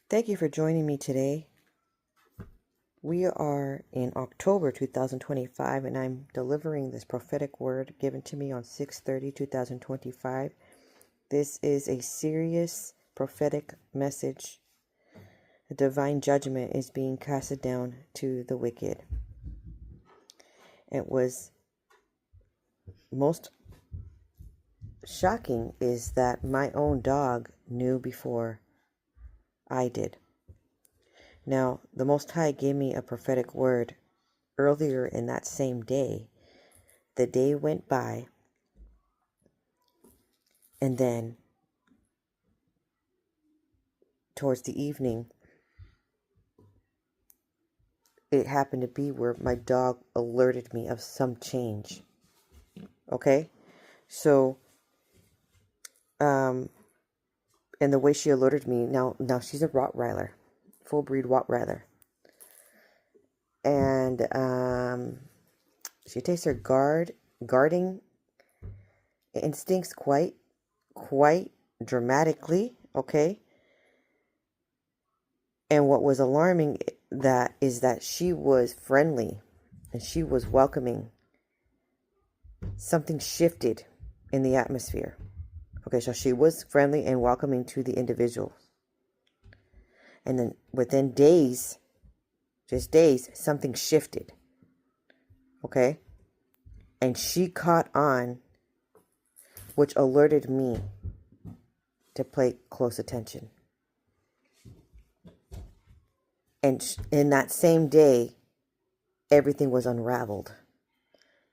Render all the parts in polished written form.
Thank you for joining me today. We are in October 2025, and I'm delivering this prophetic word given to me on 6/30/2025. This is a serious prophetic message. A divine judgment is being casted down to the wicked. It was most shocking is that my own dog knew before I did. Now, the Most High gave me a prophetic word earlier in that same day. The day went by, and then towards the evening, it happened to be where my dog alerted me of some change. Okay? So, and the way she alerted me, now she's a Rottweiler, full breed Rottweiler. And she takes her guarding instincts quite dramatically, okay? And what was alarming is that she was friendly and she was welcoming. Something shifted in the atmosphere. Okay, so she was friendly and welcoming to the individuals. And then within days, just days, something shifted. Okay? And she caught on, which alerted me to pay close attention. And in that same day, everything was unraveled.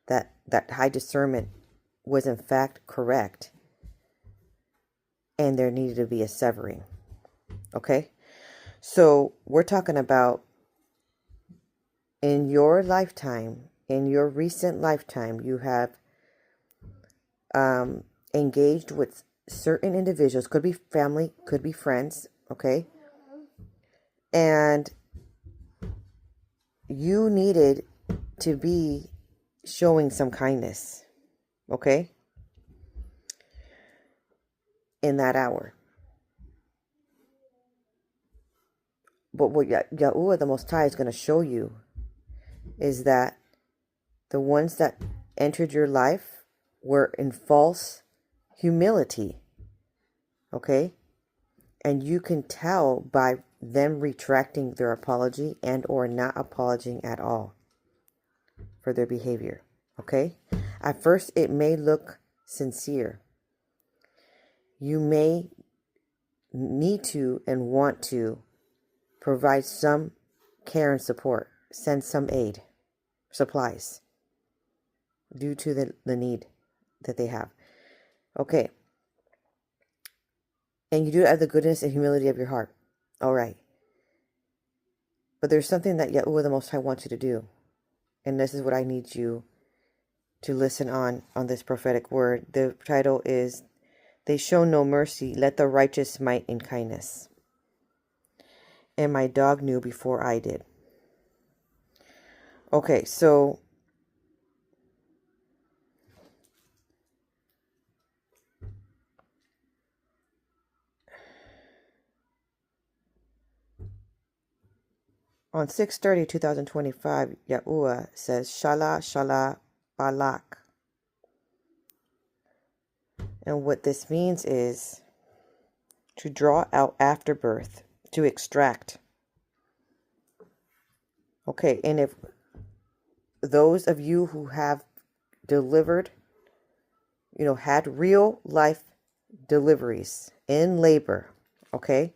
That high discernment was in fact correct. And there needed to be a severing. Okay? So we're talking about in your lifetime, in your recent lifetime, you have engaged with certain individuals. Could be family, could be friends. Okay? And you needed to be showing some kindness, okay, in that hour. But what Yahuwah, the Most High, is going to show you is that the ones that entered your life were in false humility, okay? And you can tell by them retracting their apology and or not apologizing at all for their behavior, okay? At first, it may look sincere. You may need to and want to provide some care and support, send some aid, supplies, due to the need that they have, okay? And you do it out of the goodness and humility of your heart, all right? But there's something that Yahuwah the Most High wants you to do. And this is what I need you to listen on this prophetic word. The title is, They Show No Mercy, Let the Righteous Smite in Kindness. And my dog knew before I did. Okay, so on 6/30/2025, Yahuwah says, Shala Shala Balak. And what this means is to draw out afterbirth, to extract. Okay, and if those of you who have delivered, had real life deliveries in labor, okay?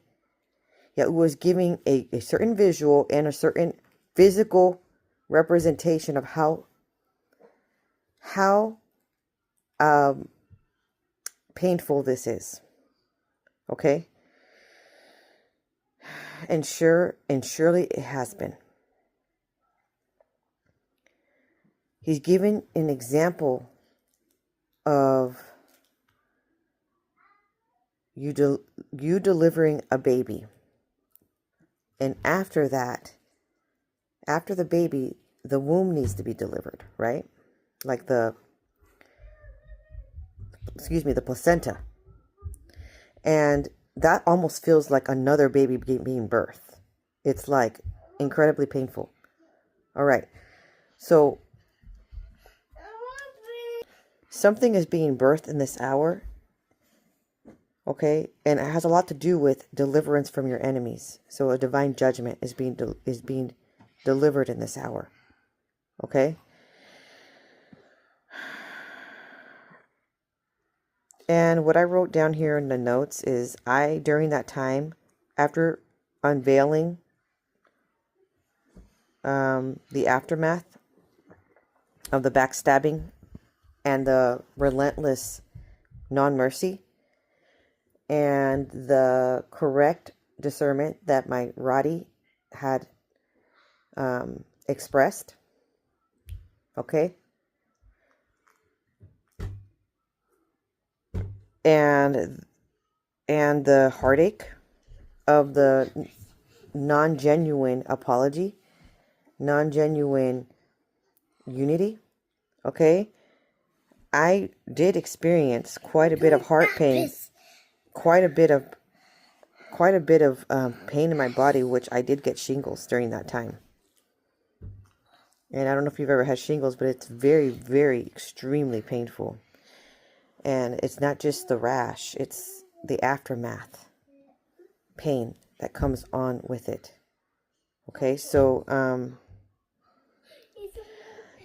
It was giving a certain visual and a certain physical representation of how painful this is, okay? And surely it has been. He's given an example of you delivering a baby. And after that, after the baby, the womb needs to be delivered, right? Like the placenta. And that almost feels like another baby being birthed. It's like incredibly painful. All right. So something is being birthed in this hour. Okay, and it has a lot to do with deliverance from your enemies. So a divine judgment is being delivered in this hour. Okay. And what I wrote down here in the notes is during that time, after unveiling the aftermath of the backstabbing and the relentless non-mercy, and the correct discernment that my rottie had expressed. Okay. And the heartache of the non-genuine apology, non-genuine unity. Okay. I did experience quite a bit of heart pain, quite a bit of pain in my body, which I did get shingles during that time. And I don't know if you've ever had shingles, but it's very, very extremely painful. And it's not just the rash, it's the aftermath pain that comes on with it. Okay, so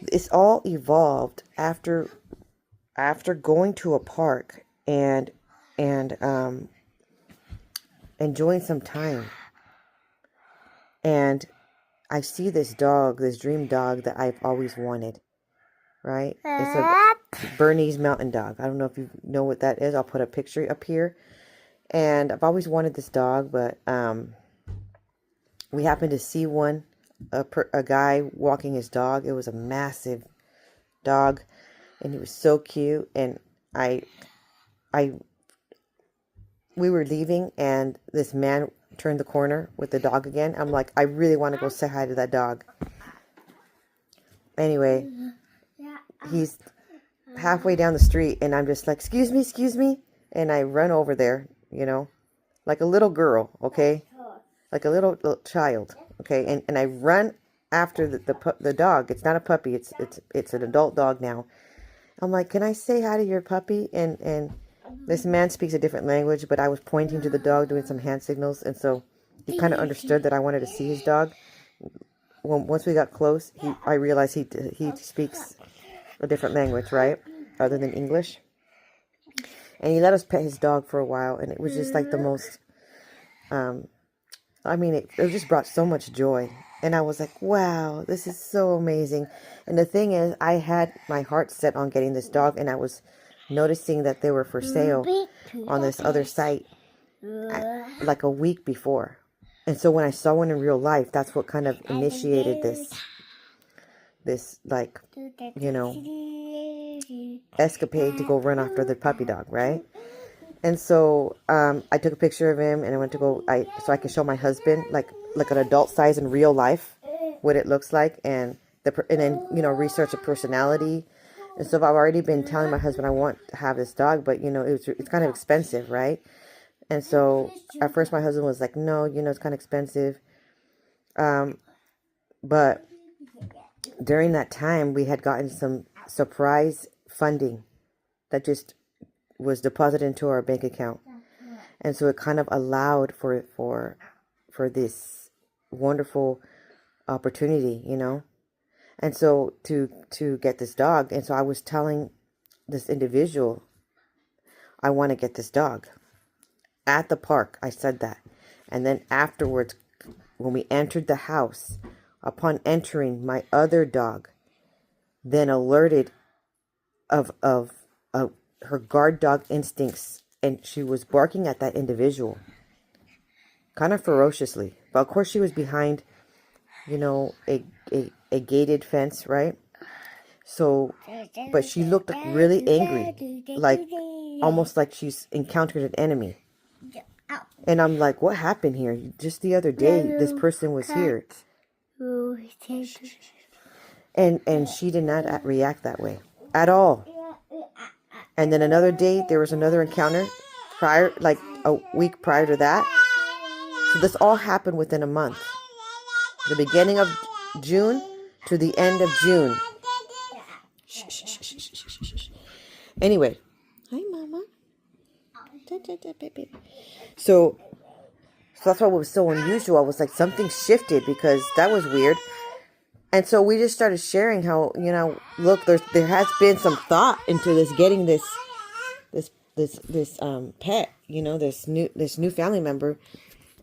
it's all evolved after going to a park and enjoying some time. And I see this dog, this dream dog that I've always wanted, right? It's a Bernese mountain dog. I don't know if you know what that is. I'll put a picture up here. And I've always wanted this dog, but we happened to see a guy walking his dog. It was a massive dog, and he was so cute. And we were leaving, and this man turned the corner with the dog again. I'm like, I really want to go say hi to that dog. Anyway, he's halfway down the street, and I'm just like, excuse me. And I run over there, like a little girl, okay? Like a little child, okay? And I run after the dog. It's not a puppy. It's an adult dog now. I'm like, can I say hi to your puppy? And this man speaks a different language, but I was pointing to the dog, doing some hand signals, and so he kind of understood that I wanted to see his dog. Once we got close, I realized he speaks a different language, right, other than English. And he let us pet his dog for a while, and it was just like the most, it just brought so much joy. And I was like, wow, this is so amazing. And the thing is, I had my heart set on getting this dog, and I was noticing that they were for sale on this other site like a week before. And so when I saw one in real life, that's what kind of initiated this like, escapade to go run after the puppy dog, right? And so I took a picture of him, and I went to go so I could show my husband like an adult size in real life what it looks like, and then research the personality. And so I've already been telling my husband I want to have this dog, but it's kind of expensive, right? And so at first my husband was like, no, it's kind of expensive. But during that time we had gotten some surprise funding that just was deposited into our bank account. And so it kind of allowed for this wonderful opportunity, And so to get this dog, and so I was telling this individual, I want to get this dog. At the park, I said that. And then afterwards, when we entered the house, upon entering, my other dog then alerted of her guard dog instincts, and she was barking at that individual kind of ferociously. But of course she was behind, a gated fence, right? So, but she looked really angry, like almost like she's encountered an enemy. And I'm like, what happened here? Just the other day, this person was here. And she did not react that way at all. And then another day, there was another encounter prior, like a week prior to that. So this all happened within a month. The beginning of June to the end of June. Anyway. Hi, Mama. So that's why it was so unusual. I was like, something shifted because that was weird. And so we just started sharing how, look, there has been some thought into this, getting this pet, this new family member,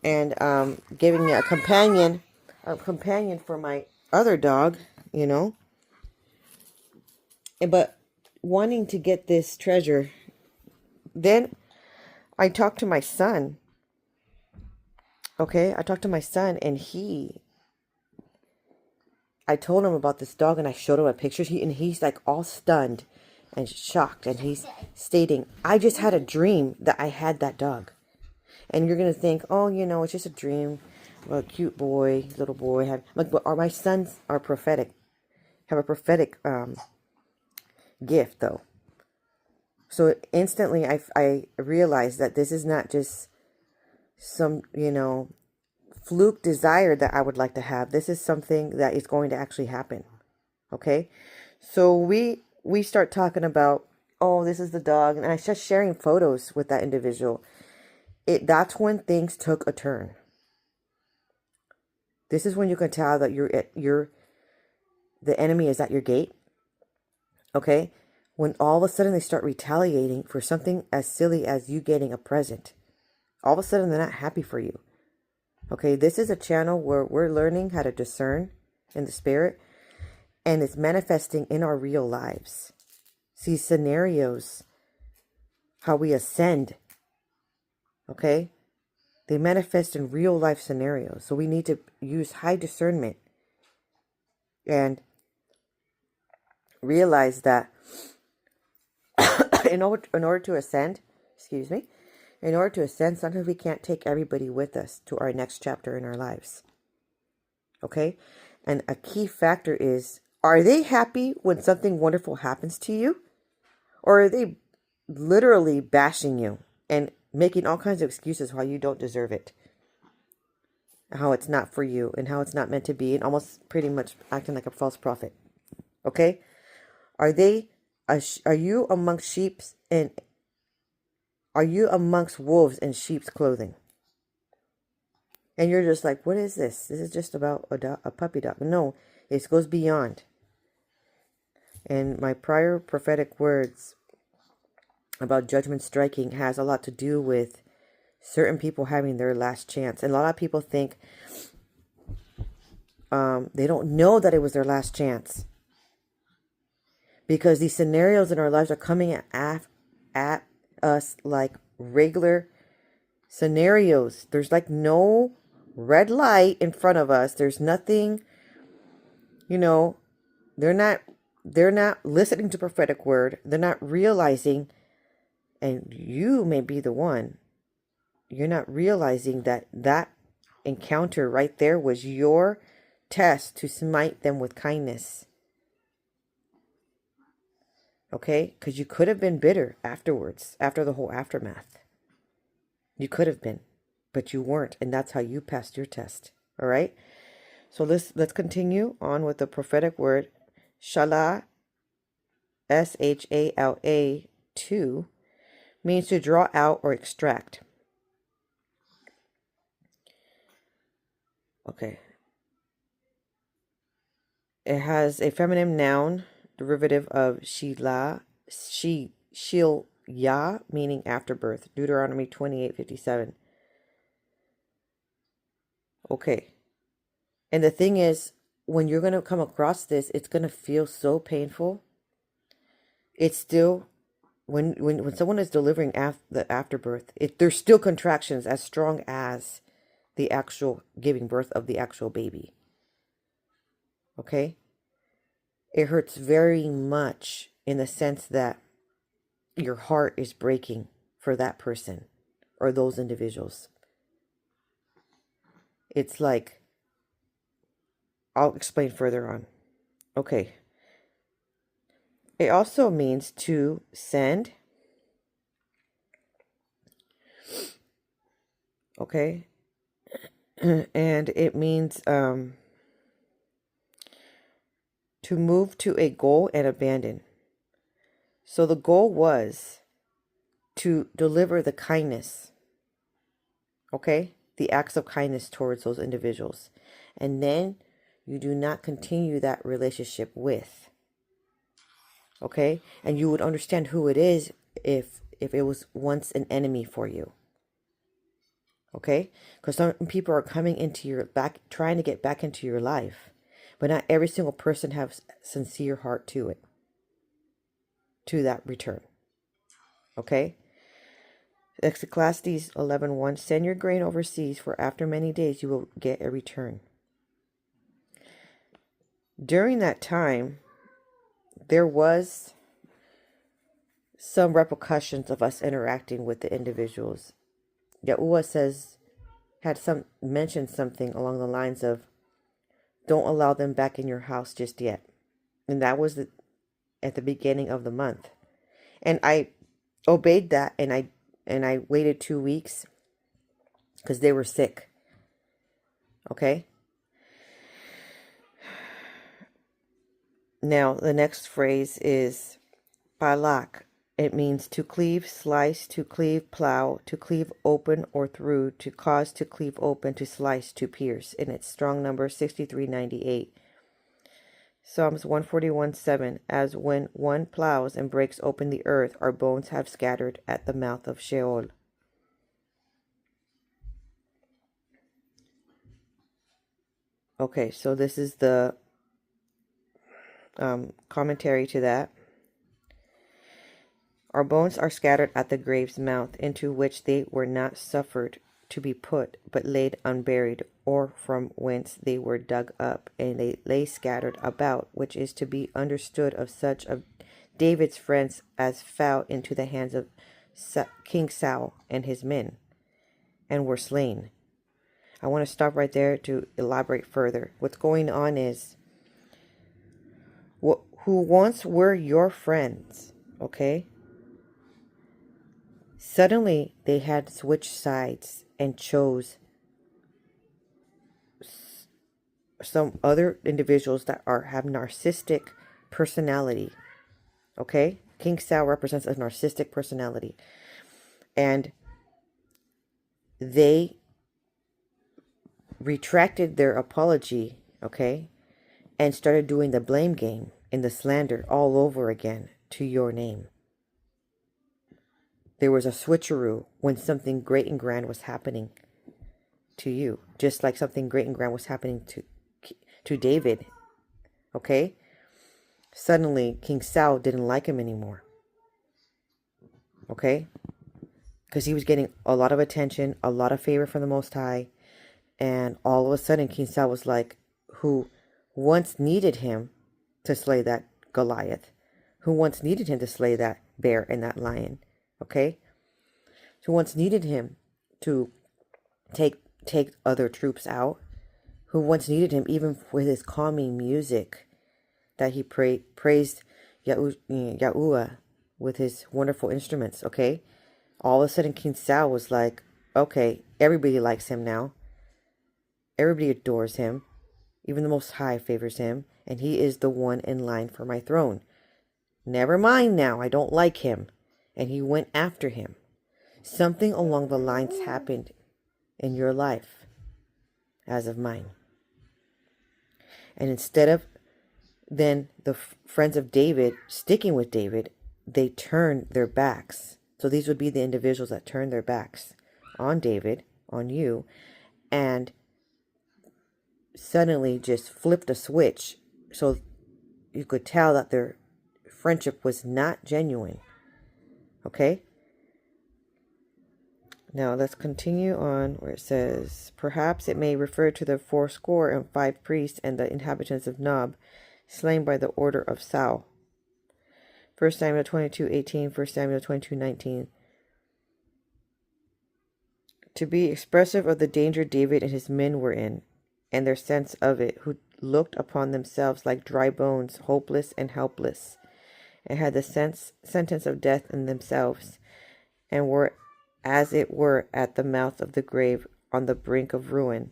and giving me a companion for my other dog, but wanting to get this treasure. Then I talked to my son. Okay, I talked to my son, and I told him about this dog, and I showed him a picture. He's like all stunned and shocked, and he's stating, I just had a dream that I had that dog. And you're going to think, oh, it's just a dream of a cute boy, little boy. But my sons are prophetic, have a prophetic gift, though. So instantly I realized that this is not just some, fluke desire that I would like to have. This is something that is going to actually happen. Okay? So we start talking about, oh, this is the dog. And I start sharing photos with that individual. That's when things took a turn. This is when you can tell that the enemy is at your gate. Okay? When all of a sudden they start retaliating for something as silly as you getting a present. All of a sudden they're not happy for you. Okay, this is a channel where we're learning how to discern in the spirit, and it's manifesting in our real lives. See scenarios, how we ascend. Okay, they manifest in real life scenarios. So we need to use high discernment and realize that in order to ascend, in order to ascend, sometimes we can't take everybody with us to our next chapter in our lives. Okay? And a key factor is, are they happy when something wonderful happens to you? Or are they literally bashing you and making all kinds of excuses why you don't deserve it? How it's not for you and how it's not meant to be, and almost pretty much acting like a false prophet. Okay? Are you amongst sheep's and are you amongst wolves in sheep's clothing? And you're just like, what is this? This is just about a puppy dog. No, it goes beyond. And my prior prophetic words about judgment striking has a lot to do with certain people having their last chance. And a lot of people think they don't know that it was their last chance. Because these scenarios in our lives are coming at us like regular scenarios. There's like no red light in front of us. There's nothing, they're not listening to prophetic word. They're not realizing, and you may be the one, you're not realizing that encounter right there was your test to smite them with kindness. Okay? Because you could have been bitter afterwards, after the whole aftermath. You could have been, but you weren't. And that's how you passed your test. All right? So let's continue on with the prophetic word. Shala, Shala 2, means to draw out or extract. Okay. It has a feminine noun, derivative of shilya, meaning afterbirth. Deuteronomy 28:57. Okay. And the thing is, when you're going to come across this, it's going to feel so painful. It's still, when someone is delivering the afterbirth, there's still contractions as strong as the actual giving birth of the actual baby. Okay? It hurts very much in the sense that your heart is breaking for that person or those individuals. It's like, I'll explain further on. Okay. It also means to send Okay? And it means to move to a goal and abandon. So the goal was to deliver the kindness, okay? The acts of kindness towards those individuals. And then you do not continue that relationship with, okay? And you would understand who it is if it was once an enemy for you. Okay? Because some people are coming into your back, trying to get back into your life. But not every single person has sincere heart to it, to that return. Okay? Ecclesiastes 11:1, send your grain overseas, for after many days you will get a return. During that time, there was some repercussions of us interacting with the individuals. Yahuwah mentioned something along the lines of, don't allow them back in your house just yet. And that was at the beginning of the month. And I obeyed that, and I waited 2 weeks because they were sick. Okay? Now, the next phrase is balak. It means to cleave, slice, to cleave, plow, to cleave open or through, to cause to cleave open, to slice, to pierce. And it's strong number 6398. Psalms 141:7, as when one plows and breaks open the earth, our bones have scattered at the mouth of Sheol. Okay, so this is the commentary to that. Our bones are scattered at the grave's mouth, into which they were not suffered to be put, but laid unburied, or from whence they were dug up, and they lay scattered about, which is to be understood of such of David's friends as fell into the hands of King Saul and his men, and were slain. I want to stop right there to elaborate further. What's going on is, who once were your friends, okay? Suddenly, they had switched sides and chose some other individuals that have narcissistic personality. Okay? King Saul represents a narcissistic personality. And they retracted their apology, okay? And started doing the blame game and the slander all over again to your name. There was a switcheroo when something great and grand was happening to you, just like something great and grand was happening to David. Okay? Suddenly, King Saul didn't like him anymore. Okay? Because he was getting a lot of attention, a lot of favor from the Most High. And all of a sudden, King Saul was like, who once needed him to slay that Goliath, who once needed him to slay that bear and that lion. Okay? Who once needed him to take other troops out, who once needed him even with his calming music that he praised Yahuwah with his wonderful instruments, okay? All of a sudden, King Saul was like, okay, everybody likes him now. Everybody adores him. Even the Most High favors him, and he is the one in line for my throne. Never mind now, I don't like him. And he went after him. Something along the lines happened in your life as of mine. And instead of then the friends of David sticking with David, they turned their backs. So these would be the individuals that turned their backs on David, on you, and suddenly just flipped a switch. So you could tell that their friendship was not genuine. Okay? Now let's continue on where it says, perhaps it may refer to the 75 priests and the inhabitants of Nob, slain by the order of Saul. 1 Samuel 22:18, 1 Samuel 22:19. To be expressive of the danger David and his men were in, and their sense of it, who looked upon themselves like dry bones, hopeless and helpless, and had the sentence of death in themselves, and were as it were at the mouth of the grave, on the brink of ruin,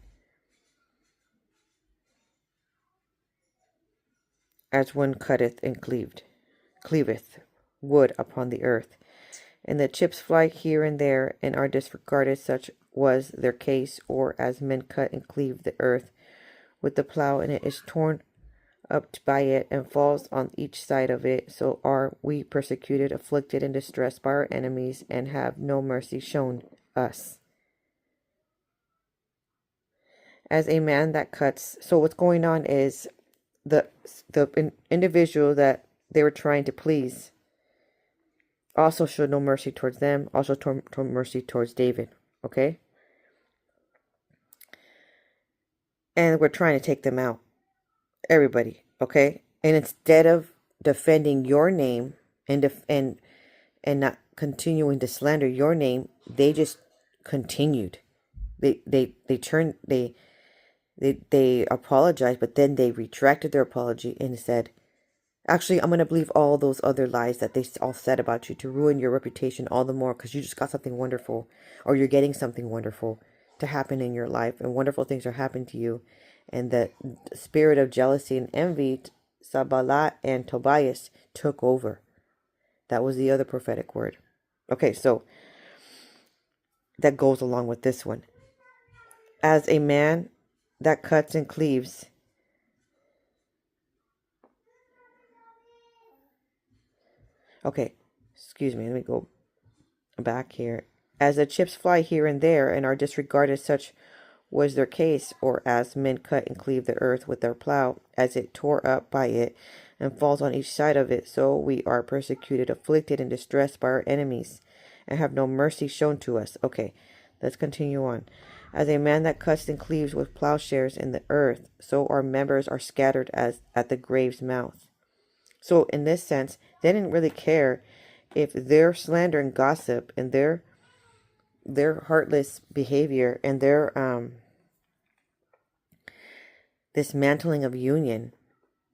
as one cutteth and cleaveth wood upon the earth. And the chips fly here and there, and are disregarded. Such was their case, or as men cut and cleave the earth with the plow, and it is torn up by it, and falls on each side of it. So are we persecuted, afflicted, and distressed by our enemies, and have no mercy shown us. As a man that cuts. So what's going on is the individual that they were trying to please also showed no mercy towards them, also showed mercy towards David, okay? And we're trying to take them out, everybody, okay? And instead of defending your name and not continuing to slander your name, they just continued. They apologized, but then they retracted their apology and said, actually, I'm going to believe all those other lies that they all said about you to ruin your reputation all the more, because you just got something wonderful, or you're getting something wonderful to happen in your life, and wonderful things are happening to you. And the spirit of jealousy and envy, Sabalat and Tobias, took over. That was the other prophetic word. Okay, so that goes along with this one. As a man that cuts and cleaves, okay, excuse me, let me go back here. As the chips fly here and there, and are disregarded, such was their case, or as men cut and cleave the earth with their plow, as it tore up by it, and falls on each side of it. So we are persecuted, afflicted, and distressed by our enemies, and have no mercy shown to us. Okay, let's continue on. As a man that cuts and cleaves with plowshares in the earth, so our members are scattered as at the grave's mouth. So in this sense, they didn't really care if their slander and gossip and their heartless behavior and their dismantling of union,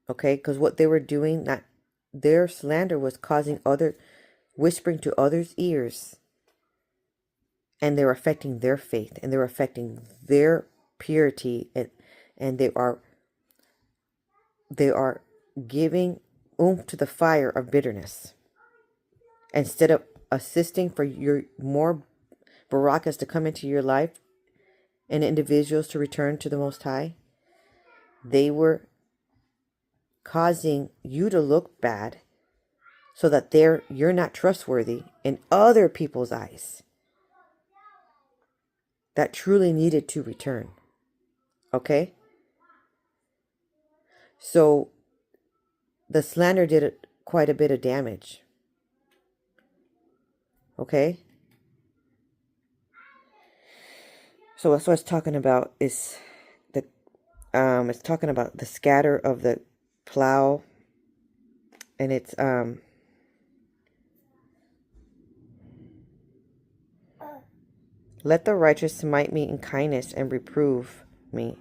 okay, because what they were doing, that their slander was causing whispering to others' ears, and they were affecting their faith, and they were affecting their purity, and they are giving oomph to the fire of bitterness. Instead of assisting for your more barakas to come into your life and individuals to return to the Most High, they were causing you to look bad, so that you're not trustworthy in other people's eyes that truly needed to return. Okay? So the slander did quite a bit of damage. Okay? So that's what it's talking about, is it's talking about the scatter of the plow, and it's let the righteous smite me in kindness and reprove me.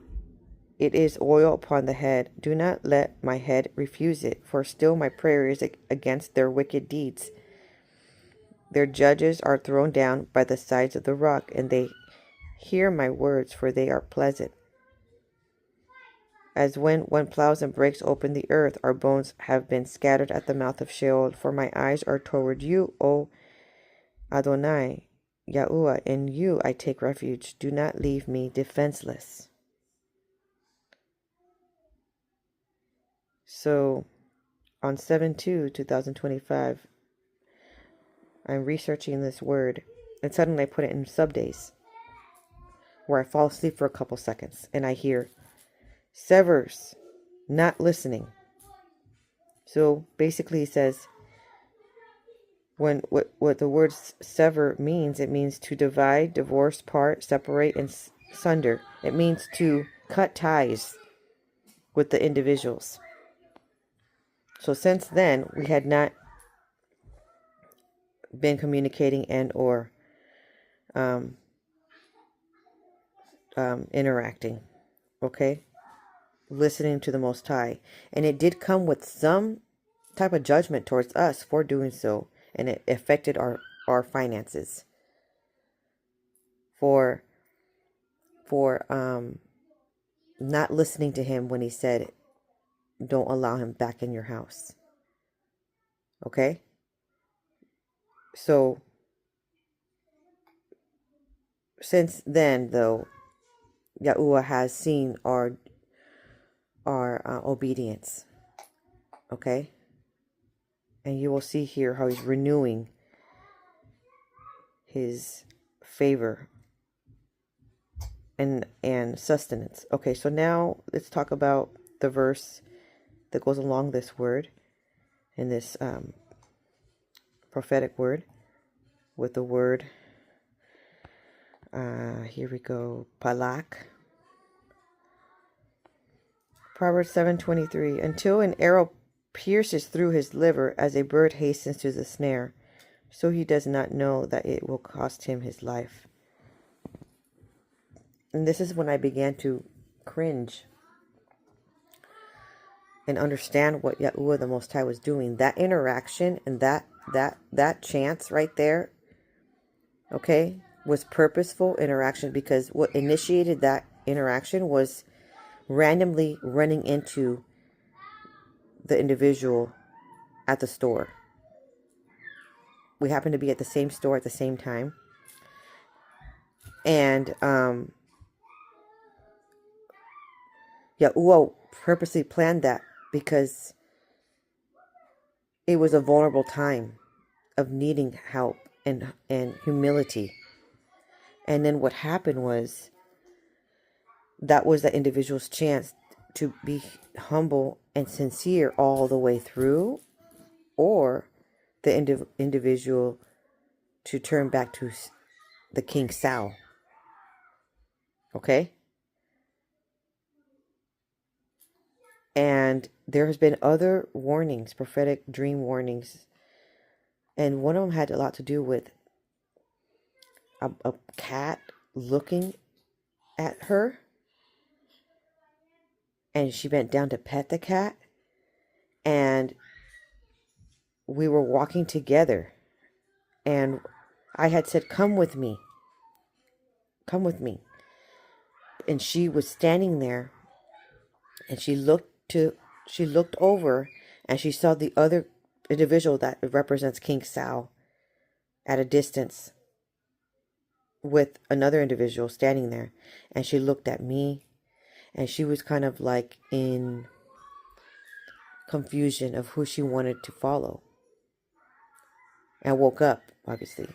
It is oil upon the head. Do not let my head refuse it, for still my prayer is against their wicked deeds. Their judges are thrown down by the sides of the rock, and they hear my words, for they are pleasant. As when one plows and breaks open the earth, our bones have been scattered at the mouth of Sheol. For my eyes are toward you, O Adonai, Yahuwah. In you I take refuge. Do not leave me defenseless. So, on 7/2/2025, I'm researching this word, and suddenly I put it in subdays, where I fall asleep for a couple seconds, and I hear severs, not listening. So basically it says, what the word sever means, it means to divide, divorce, part, separate, and sunder. It means to cut ties with the individuals. So since then, we had not been communicating and or interacting, okay? Listening to the Most High. And it did come with some type of judgment towards us for doing so, and it affected our finances. for not listening to him when he said, don't allow him back in your house. Okay? So, since then, though, Yahuwah has seen our obedience. Okay? And you will see here how he's renewing his favor and sustenance. Okay, so now let's talk about the verse that goes along this word and this prophetic word with the word, here we go, palak. Proverbs 7:23. Until an arrow pierces through his liver as a bird hastens to the snare, so he does not know that it will cost him his life. And this is when I began to cringe and understand what Yahuwah the Most High was doing. That interaction and that chance right there, okay, was purposeful interaction, because what initiated that interaction was randomly running into the individual at the store. We happened to be at the same store at the same time. And Yahuwah purposely planned that because it was a vulnerable time of needing help and humility. And then what happened was, that was the individual's chance to be humble and sincere all the way through, or the individual to turn back to the King Sao. Okay? And there has been other warnings, prophetic dream warnings. And one of them had a lot to do with a cat looking at her. And she bent down to pet the cat. And we were walking together. And I had said, come with me. Come with me. And she was standing there. And she looked over, and she saw the other individual that represents King Sao at a distance with another individual standing there. And she looked at me, and she was kind of like in confusion of who she wanted to follow. And woke up, obviously.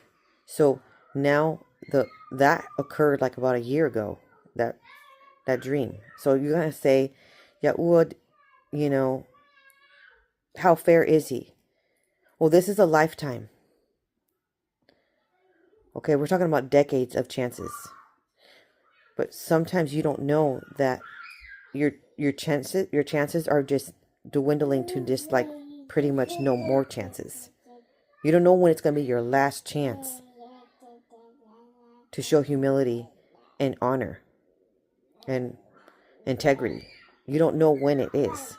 So now that occurred like about a year ago, that dream. So you're going to say, Yahuwah, you know, how fair is he? Well, this is a lifetime. Okay, we're talking about decades of chances. But sometimes you don't know that your chances are just dwindling to just like pretty much no more chances. You don't know when it's going to be your last chance to show humility and honor and integrity. You don't know when it is.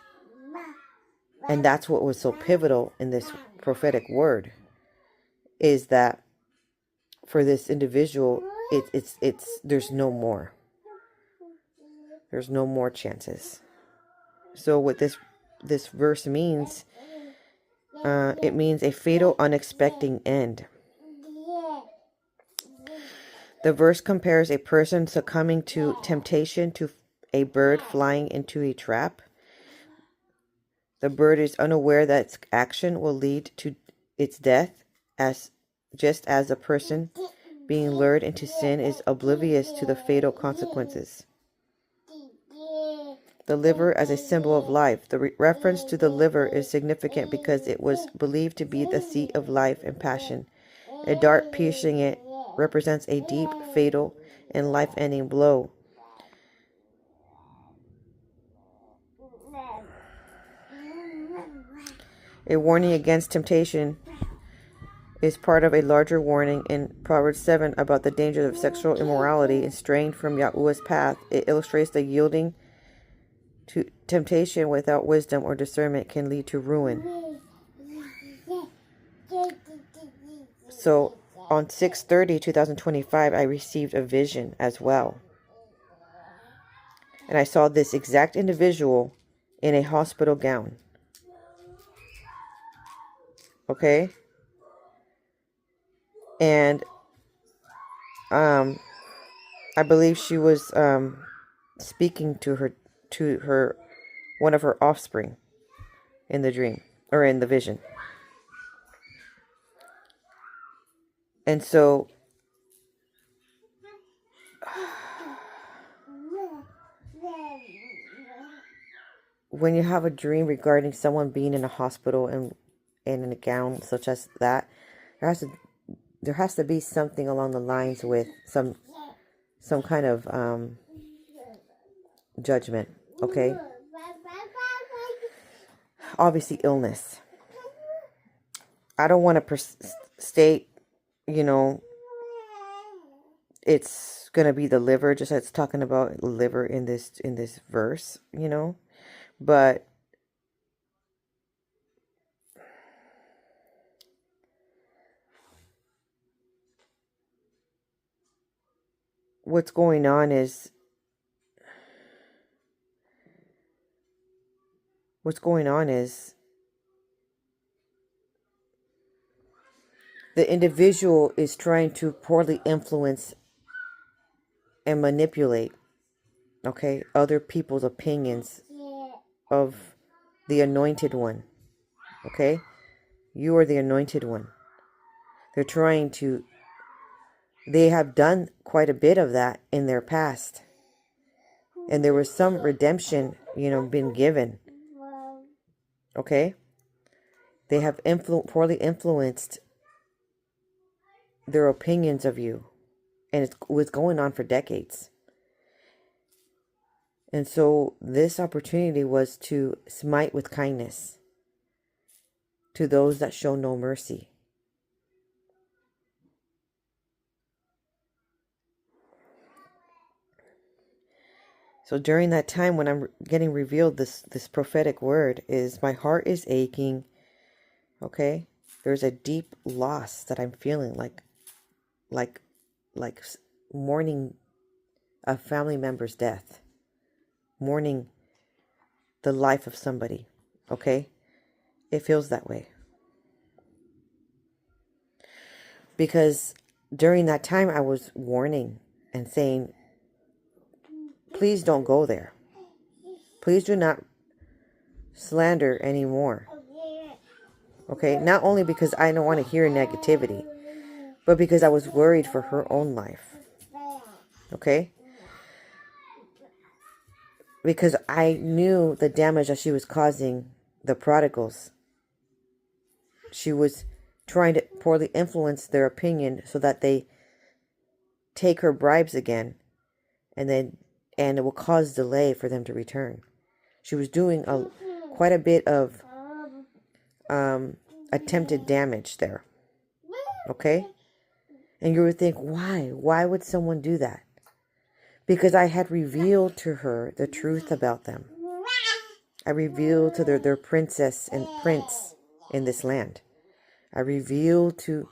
And that's what was so pivotal in this prophetic word, is that for this individual, it's there's no more. There's no more chances. So what this verse means, it means a fatal, unexpected end. The verse compares a person succumbing to temptation to a bird flying into a trap. The bird is unaware that its action will lead to its death, just as a person being lured into sin is oblivious to the fatal consequences. The liver as a symbol of life. The reference to the liver is significant because it was believed to be the seat of life and passion. A dart piercing it represents a deep, fatal, and life-ending blow. A warning against temptation is part of a larger warning in Proverbs 7 about the dangers of sexual immorality and straying from Yahuwah's path. It illustrates the yielding to temptation without wisdom or discernment can lead to ruin. So on 6/30/2025, I received a vision as well. And I saw this exact individual in a hospital gown. Okay? And I believe she was speaking to her one of her offspring in the dream or in the vision. And so when you have a dream regarding someone being in a hospital and in a gown such as that, there has to be something along the lines with some kind of judgment, okay? Obviously illness. I don't want to state, it's going to be the liver, just as it's talking about liver in this verse, but what's going on is the individual is trying to poorly influence and manipulate, okay, other people's opinions of the anointed one, okay? You are the anointed one. They have done quite a bit of that in their past. And there was some redemption, been given, okay? They have poorly influenced their opinions of you. And it was going on for decades. And so this opportunity was to smite with kindness to those that show no mercy. So during that time when I'm getting revealed this prophetic word is my heart is aching, okay? There's a deep loss that I'm feeling like mourning a family member's death, mourning the life of somebody, okay? It feels that way. Because during that time I was warning and saying, please don't go there. Please do not slander anymore. Okay, not only because I don't want to hear negativity, but because I was worried for her own life. Okay? Because I knew the damage that she was causing the prodigals. She was trying to poorly influence their opinion so that they take her bribes again, and it will cause delay for them to return. She was doing quite a bit of attempted damage there. Okay? And you would think, why? Why would someone do that? Because I had revealed to her the truth about them. I revealed to their princess and prince in this land. I revealed to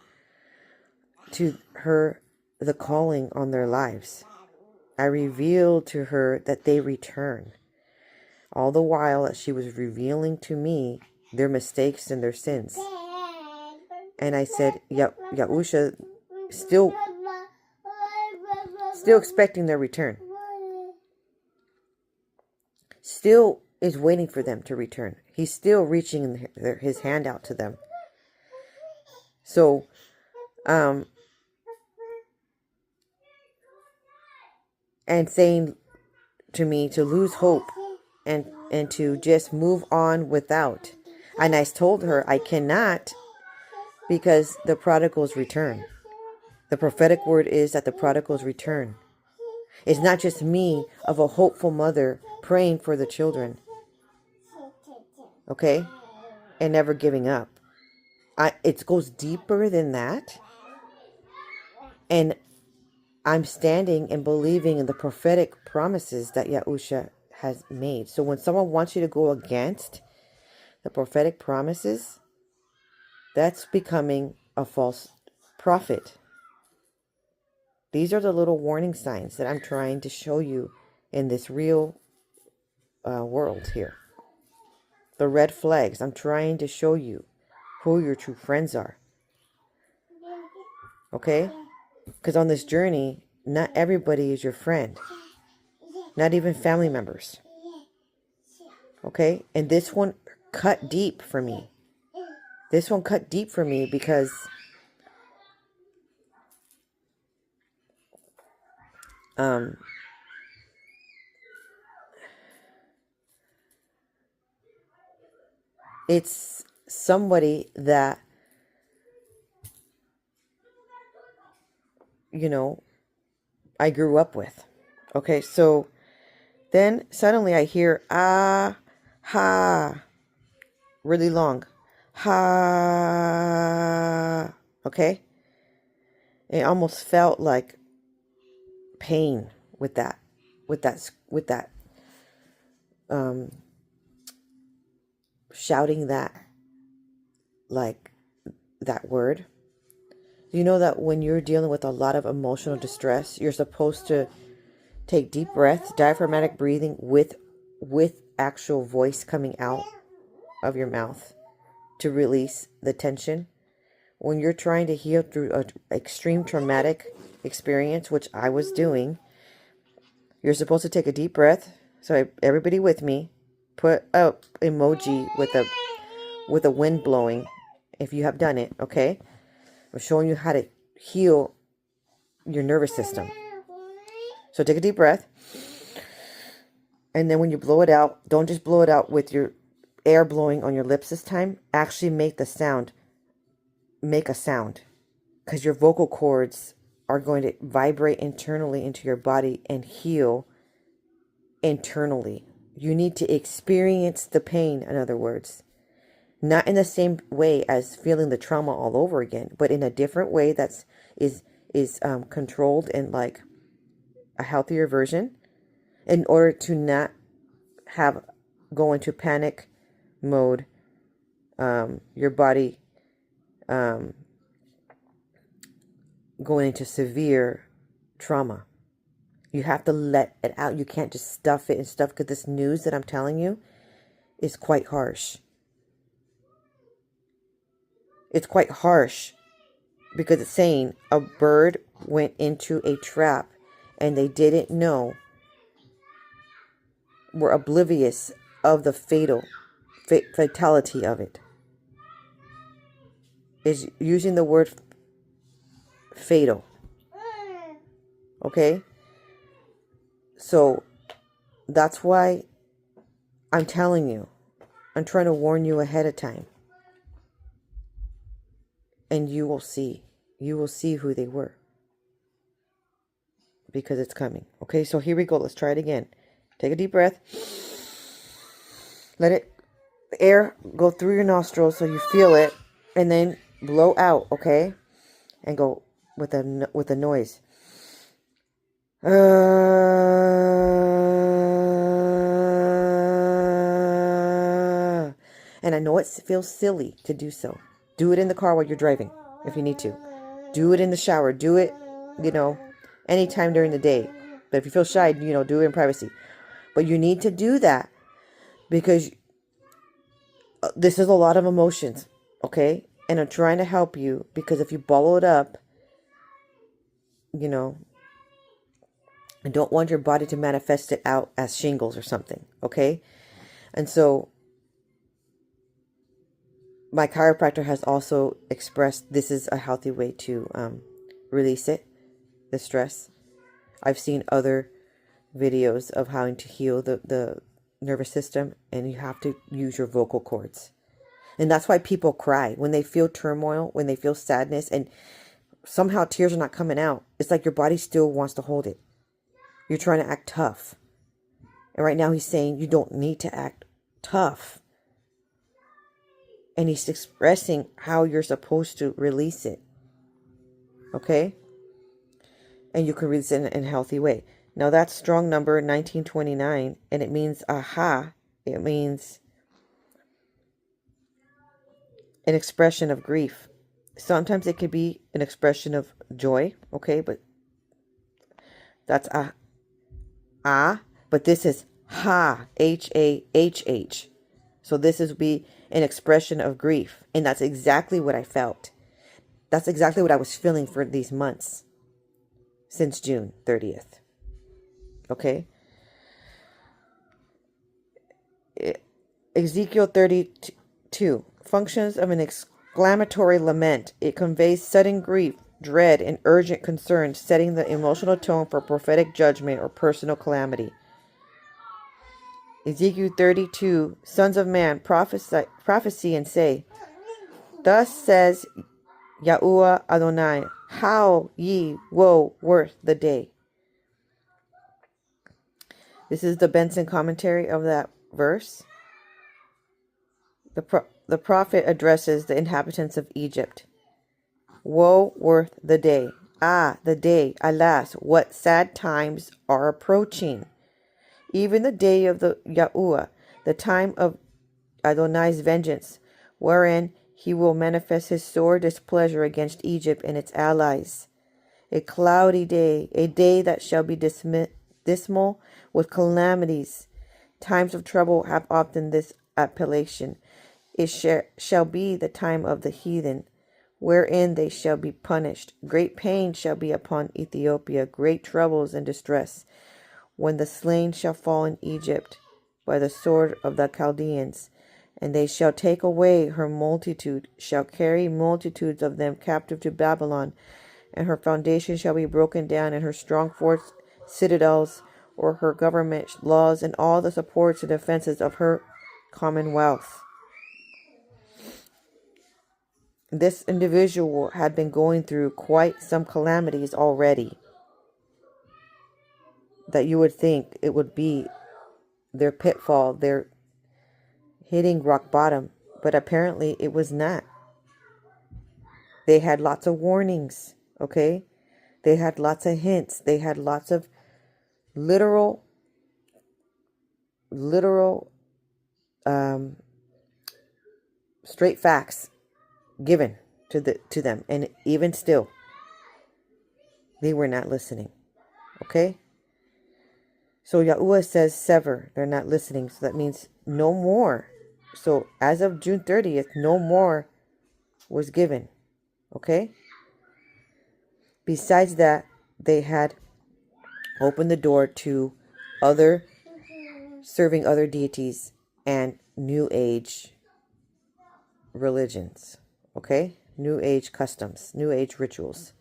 her the calling on their lives. I revealed to her that they return. All the while that she was revealing to me their mistakes and their sins. And I said, Yahusha, still expecting their return. Still is waiting for them to return. He's still reaching his hand out to them. So, and saying to me to lose hope and to just move on without. And I told her I cannot, because the prodigals return. The prophetic word is that the prodigals return. It's not just me of a hopeful mother praying for the children. Okay? And never giving up. It goes deeper than that. And I'm standing and believing in the prophetic promises that Yahusha has made. So when someone wants you to go against the prophetic promises, that's becoming a false prophet. These are the little warning signs that I'm trying to show you in this real world here. The red flags. I'm trying to show you who your true friends are. Okay? Because on this journey, not everybody is your friend. Not even family members. Okay? And this one cut deep for me. This one cut deep for me because it's somebody that, you know, I grew up with. Okay, so then suddenly I hear ha, really long. Ha. Okay? It almost felt like pain with that shouting that, like, that word. You know that when you're dealing with a lot of emotional distress, you're supposed to take deep breaths, diaphragmatic breathing with actual voice coming out of your mouth to release the tension. When you're trying to heal through an extreme traumatic experience, which I was doing, you're supposed to take a deep breath. So everybody with me, put a emoji with a wind blowing if you have done it, okay? I'm showing you how to heal your nervous system. So take a deep breath. And then when you blow it out, don't just blow it out with your air blowing on your lips this time. Actually make the sound. Make a sound. Because your vocal cords are going to vibrate internally into your body and heal internally. You need to experience the pain, in other words. Not in the same way as feeling the trauma all over again, but in a different way that's is controlled and like a healthier version, in order to not go into panic mode, your body going into severe trauma. You have to let it out. You can't just stuff it and stuff, because this news that I'm telling you is quite harsh. It's quite harsh because it's saying a bird went into a trap and they didn't know, were oblivious of the fatality of it. Is using the word fatal. Okay? So that's why I'm telling you. I'm trying to warn you ahead of time. And you will see. You will see who they were. Because it's coming. Okay, so here we go. Let's try it again. Take a deep breath. Let the air go through your nostrils so you feel it. And then blow out, okay? And go with a noise. And I know it feels silly to do so. Do it in the car while you're driving, if you need to. Do it in the shower. Do it, anytime during the day. But if you feel shy, do it in privacy. But you need to do that because this is a lot of emotions, okay? And I'm trying to help you because if you bottle it up, I don't want your body to manifest it out as shingles or something, okay? And so my chiropractor has also expressed this is a healthy way to release it, the stress. I've seen other videos of how to heal the nervous system, and you have to use your vocal cords. And that's why people cry when they feel turmoil, when they feel sadness, and somehow tears are not coming out. It's like your body still wants to hold it. You're trying to act tough. And right now he's saying you don't need to act tough. And he's expressing how you're supposed to release it. Okay? And you can release it in a healthy way. Now that's strong number 1929. And it means aha. It means an expression of grief. Sometimes it could be an expression of joy. Okay? But That's but this is ha, H-A-H-H. So this is be an expression of grief. And that's exactly what I felt. That's exactly what I was feeling for these months since June 30th. Okay. Ezekiel 32 functions of an exclamatory lament. It conveys sudden grief, dread, and urgent concern, setting the emotional tone for prophetic judgment or personal calamity. Ezekiel 32, sons of man, prophesy and say, thus says Yahuwah Adonai, how ye woe worth the day. This is the Benson commentary of that verse. The prophet addresses the inhabitants of Egypt. Woe worth the day. Ah, the day, alas, what sad times are approaching. Even the day of the Yahuwah, the time of Adonai's vengeance, wherein he will manifest his sore displeasure against Egypt and its allies. A cloudy day, a day that shall be dismal with calamities. Times of trouble have often this appellation. It shall be the time of the heathen, wherein they shall be punished. Great pain shall be upon Ethiopia, great troubles and distress, when the slain shall fall in Egypt by the sword of the Chaldeans. And they shall take away her multitude, shall carry multitudes of them captive to Babylon, and her foundation shall be broken down, and her strong forts, citadels, or her government laws, and all the supports and defenses of her commonwealth. This individual had been going through quite some calamities already, that you would think it would be their pitfall, their hitting rock bottom, but apparently it was not. They had lots of warnings, okay? They had lots of hints. They had lots of literal straight facts given to them, and even still they were not listening. Okay? So Yahuwah says sever. They're not listening. So that means no more. So as of June 30th, no more was given. Okay? Besides that, they had opened the door to serving other deities and New Age religions. Okay? New Age customs, New Age rituals.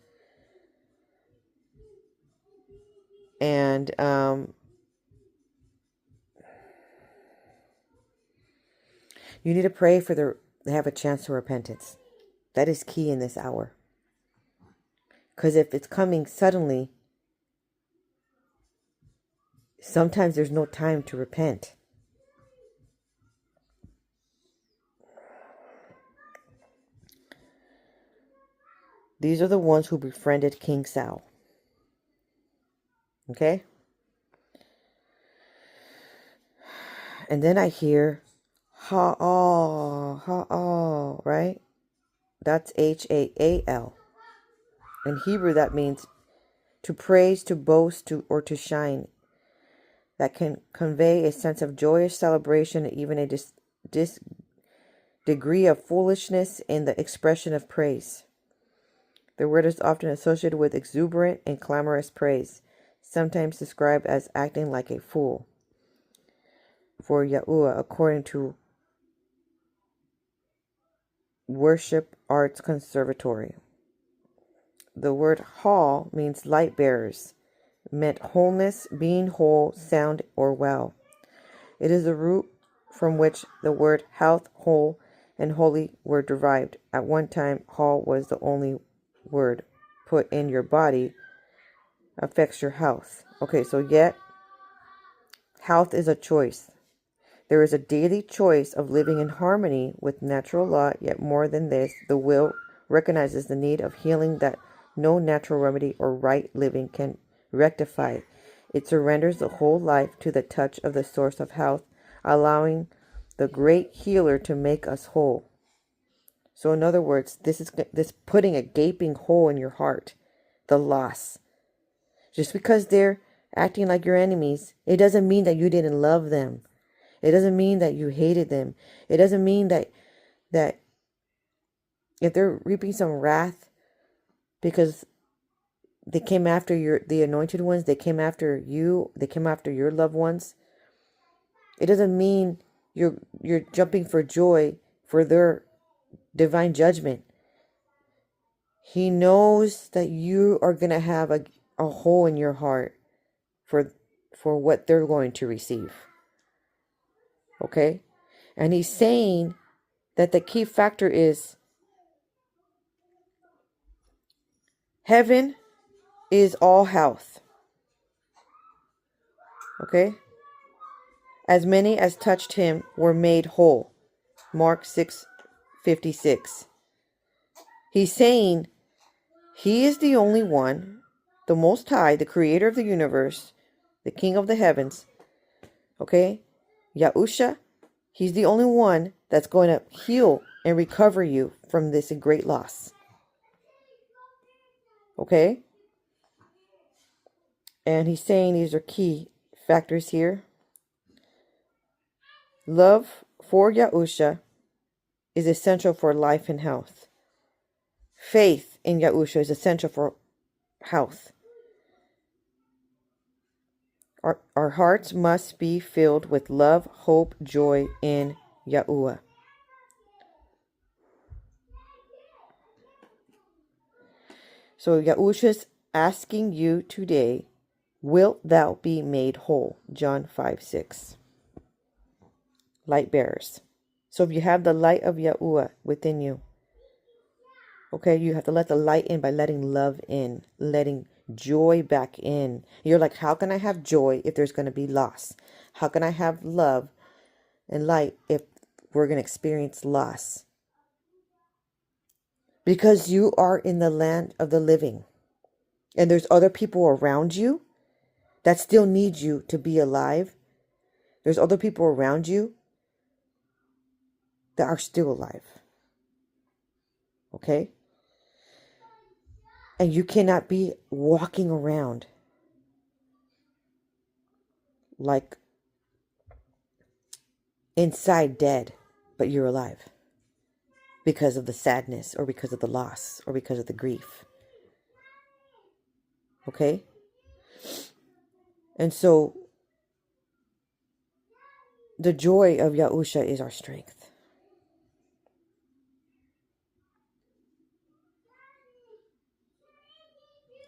And you need to pray for they have a chance to repentance. That is key in this hour. Because if it's coming suddenly, sometimes there's no time to repent. These are the ones who befriended King Saul. Okay? And then I hear Ha'al, right? That's H-A-A-L. In Hebrew, that means to praise, to boast, or to shine. That can convey a sense of joyous celebration, even a degree of foolishness in the expression of praise. The word is often associated with exuberant and clamorous praise, sometimes described as acting like a fool. For Yahuwah, according to Worship Arts Conservatory. The word hall means light bearers, meant wholeness, being whole, sound, or well. It is the root from which the word health, whole, and holy were derived. At one time, hall was the only word put in your body affects your health. Okay, so yet, health is a choice. There is a daily choice of living in harmony with natural law, yet more than this, the will recognizes the need of healing that no natural remedy or right living can rectify. It surrenders the whole life to the touch of the source of health, allowing the great healer to make us whole. So in other words, this putting a gaping hole in your heart, the loss. Just because they're acting like your enemies, it doesn't mean that you didn't love them. It doesn't mean that you hated them. It doesn't mean that if they're reaping some wrath because they came after the anointed ones, they came after you, they came after your loved ones. It doesn't mean you're jumping for joy for their divine judgment. He knows that you are going to have a hole in your heart for what they're going to receive. Okay? And he's saying that the key factor is heaven is all health. Okay? As many as touched him were made whole. Mark 6:56. He's saying he is the only one, the Most High, the creator of the universe, the King of the heavens. Okay? Yahusha, he's the only one that's going to heal and recover you from this great loss. Okay? And he's saying these are key factors here. Love for Yahusha is essential for life and health. Faith in Yahusha is essential for health. Our hearts must be filled with love, hope, joy in Yahuwah. So Yahusha's asking you today, wilt thou be made whole? John 5:6. Light bearers. So if you have the light of Yahuwah within you, okay, you have to let the light in by letting love in, letting joy back in. You're like, how can I have joy if there's going to be loss? How can I have love and light if we're going to experience loss? Because you are in the land of the living. And there's other people around you that still need you to be alive. There's other people around you that are still alive. Okay? And you cannot be walking around like inside dead, but you're alive because of the sadness or because of the loss or because of the grief. Okay? And so the joy of Yahusha is our strength.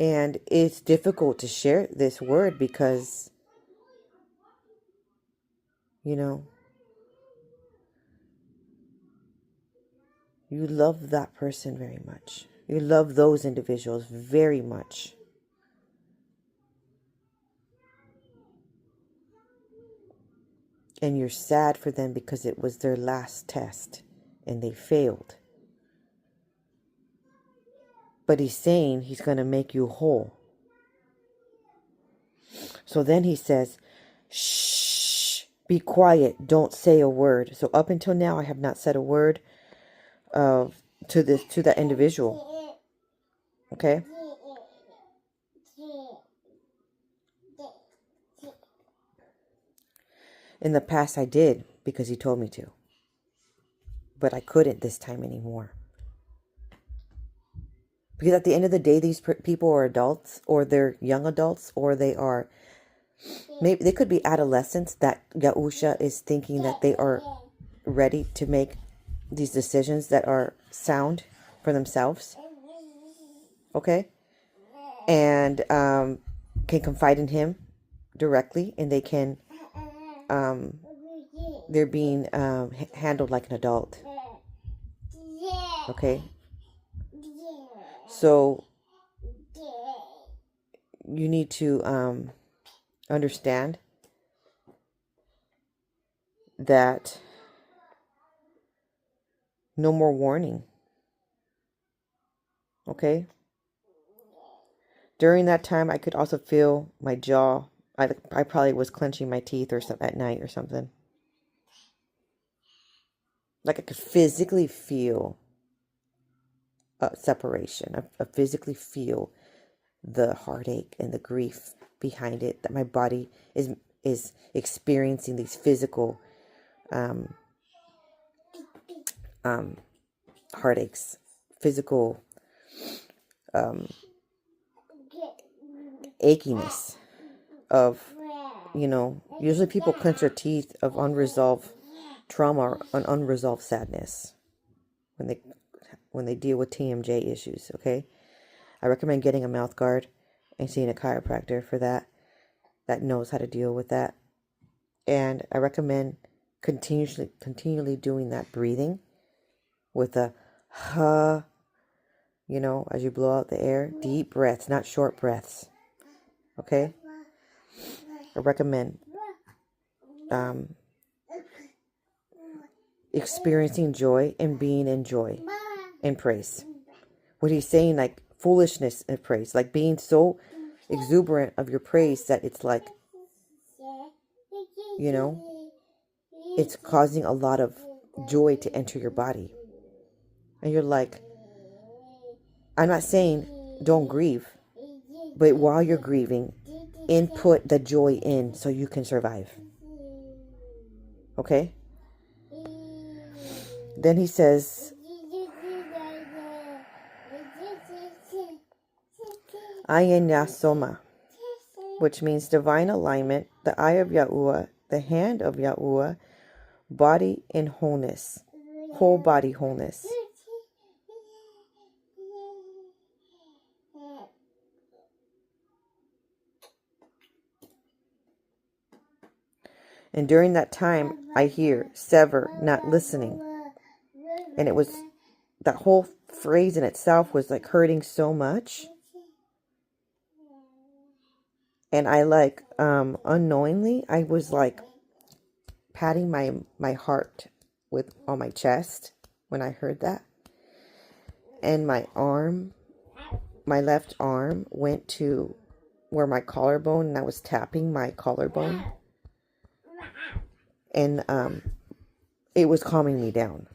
And it's difficult to share this word because, you know, you love that person very much. You love those individuals very much. And you're sad for them because it was their last test and they failed. But he's saying he's going to make you whole. So then he says, shh, be quiet, don't say a word. So up until now, I have not said a word to that individual. Okay? In the past, I did because he told me to. But I couldn't this time anymore. Because at the end of the day, these people are adults, or they're young adults, or maybe they could be adolescents that Yahusha is thinking that they are ready to make these decisions that are sound for themselves. Okay? And can confide in him directly, and they can, they're being handled like an adult. Okay? So you need to understand that no more warning. Okay? During that time, I could also feel my jaw. I probably was clenching my teeth or something at night or something. Like I could physically feel a separation. I physically feel the heartache and the grief behind it, that my body is experiencing these physical heartaches, physical achiness of, usually people clench their teeth of unresolved trauma or an unresolved sadness when they deal with TMJ issues. Okay, I recommend getting a mouth guard and seeing a chiropractor for that knows how to deal with that. And I recommend continually doing that breathing with a as you blow out the air, deep breaths, not short breaths. Okay, I recommend experiencing joy and being in joy and praise. What he's saying, like foolishness and praise, like being so exuberant of your praise that it's like, it's causing a lot of joy to enter your body. And you're like, I'm not saying don't grieve, but while you're grieving, input the joy in so you can survive. Okay? Then he says, Ayin Yasoma, which means divine alignment, the eye of Yahuwah, the hand of Yahuwah, body in wholeness, whole body wholeness. And during that time, I hear, sever, not listening. And it was, that whole phrase in itself was like hurting so much. And I like, unknowingly, I was like patting my heart on my chest when I heard that. And my left arm went to where my collarbone, and I was tapping my collarbone. And it was calming me down.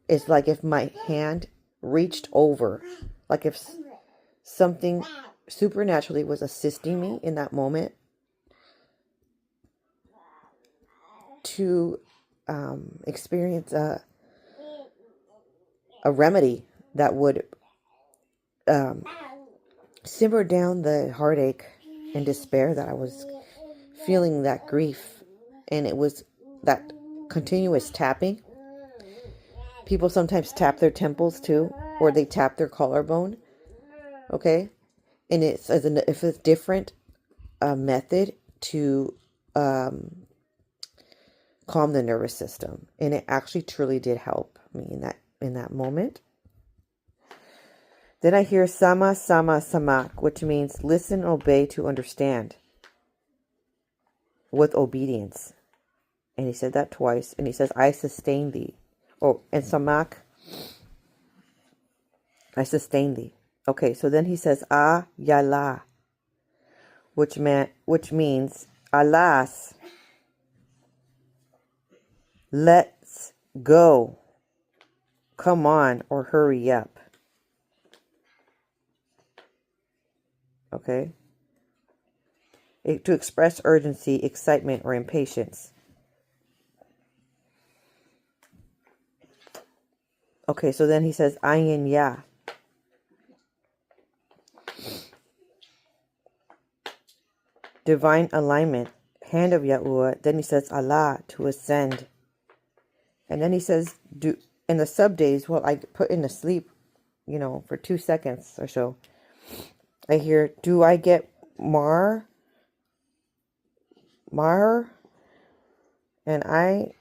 It's like if my hand reached over, like if something supernaturally was assisting me in that moment to experience a remedy that would simmer down the heartache and despair that I was feeling, that grief. And it was that continuous tapping. People sometimes tap their temples too, or they tap their collarbone. Okay, and it's if it's different method to calm the nervous system, and it actually truly did help me in that moment. Then I hear sama sama samak, which means listen, obey, to understand, with obedience. And he said that twice, and he says, I sustain thee. Oh, and samak, I sustain thee. Okay, so then he says, ah yala, which means, alas, let's go, come on, or hurry up. Okay, to express urgency, excitement, or impatience. Okay, so then he says, ayin ya. Divine alignment, hand of Yahuwah. Then he says, Allah, to ascend. And then he says, do in the sub days, well, I put in the sleep, for 2 seconds or so. I hear, do I get mar? And I,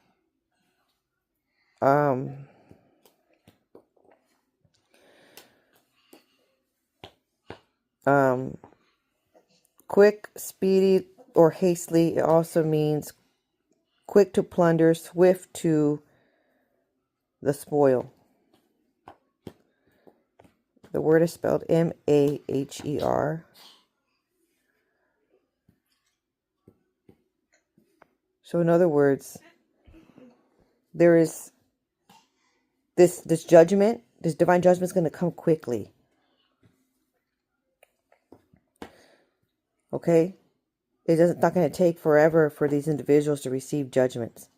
quick, speedy, or hastily. It also means quick to plunder, swift to the spoil. The word is spelled M-A-H-E-R. So in other words, there is this judgment, this divine judgment is going to come quickly. Okay? It's not going to take forever for these individuals to receive judgments.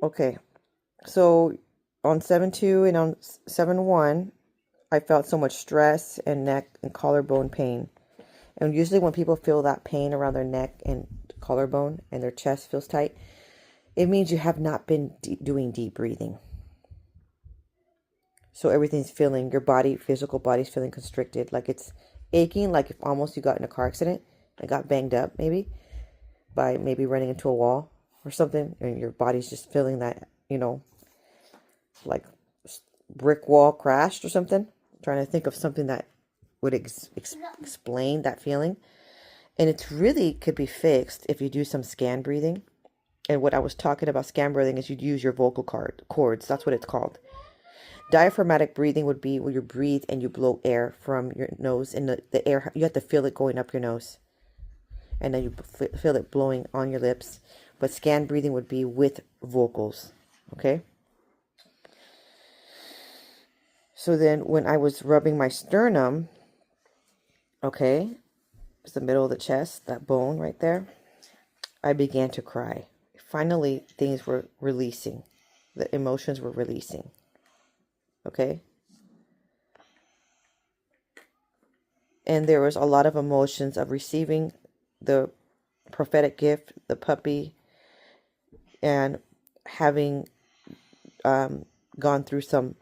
Okay, so on 7-2 and on 7-1, I felt so much stress and neck and collarbone pain. And usually when people feel that pain around their neck and collarbone and their chest feels tight, it means you have not been doing deep breathing. So everything's feeling, your body, physical body's feeling constricted, like it's aching, like if almost you got in a car accident and got banged up maybe by maybe running into a wall or something, and your body's just feeling that, like brick wall crashed or something. I'm trying to think of something that would explain that feeling. And it's really could be fixed if you do some scan breathing. And what I was talking about scan breathing is you'd use your vocal cords. That's what it's called. Diaphragmatic breathing would be where you breathe and you blow air from your nose, and the air, you have to feel it going up your nose, and then you feel it blowing on your lips. But scan breathing would be with vocals. Okay. So then when I was rubbing my sternum, okay, it's the middle of the chest, that bone right there, I began to cry. Finally, things were releasing. The emotions were releasing. Okay? And there was a lot of emotions of receiving the prophetic gift, the puppy, and having gone through some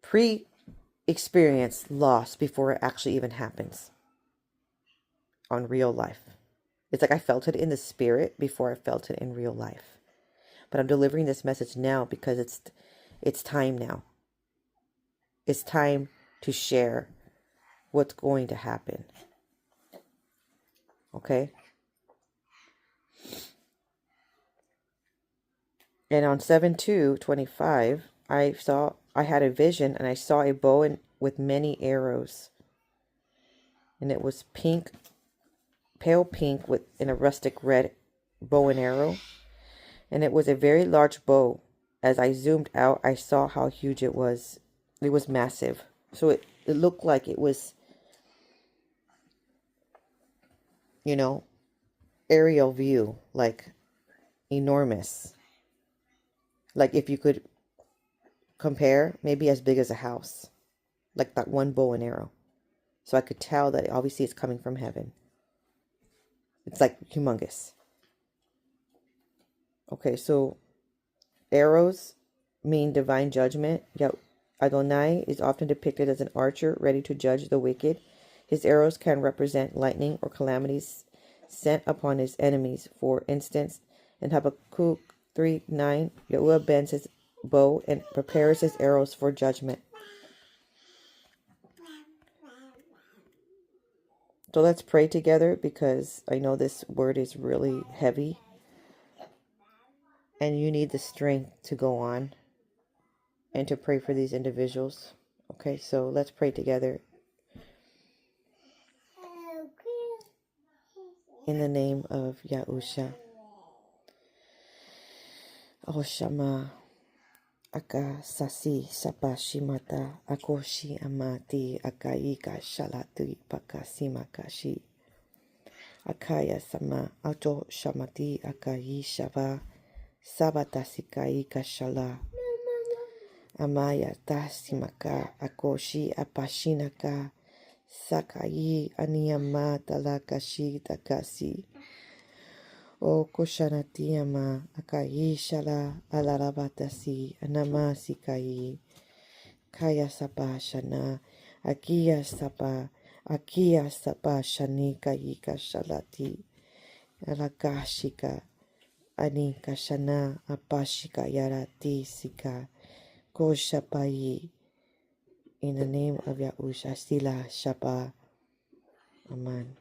pre-experience loss before it actually even happens on real life. It's like I felt it in the spirit before I felt it in real life. But I'm delivering this message now because it's time now. It's time to share what's going to happen. Okay? And on 7/2/25, I had a vision, and I saw a bow with many arrows. And it was pink, pale pink in a rustic red bow and arrow. And it was a very large bow. As I zoomed out, I saw how huge it was. It was massive. So it looked like it was, aerial view, like enormous. Like if you could compare, maybe as big as a house. Like that one bow and arrow. So I could tell that obviously it's coming from heaven. It's like humongous. Okay, so arrows mean divine judgment. Yet Adonai is often depicted as an archer ready to judge the wicked. His arrows can represent lightning or calamities sent upon his enemies. For instance, in Habakkuk 3:9, Yahuwah bends his bow and prepares his arrows for judgment. So let's pray together, because I know this word is really heavy and you need the strength to go on and to pray for these individuals. Okay, so let's pray together. In the name of Yahusha. Oshama aka sasi sapashimata akoshi amati akaika shalati pakasimakashi. Akaya sama auto shamati akayi shava sabatasikai kashala. Amaya tasimaka akoshi apashinaka sakai aniyama talakashi takasi. O koshanatiyama akai shala alarabatasi anama sikai kaya sapa shana akia sapa shani kai kashalati alakashika ani kashana apashika yarati sika koshapai. In the name of Yahushua Sila Shapa. Amen.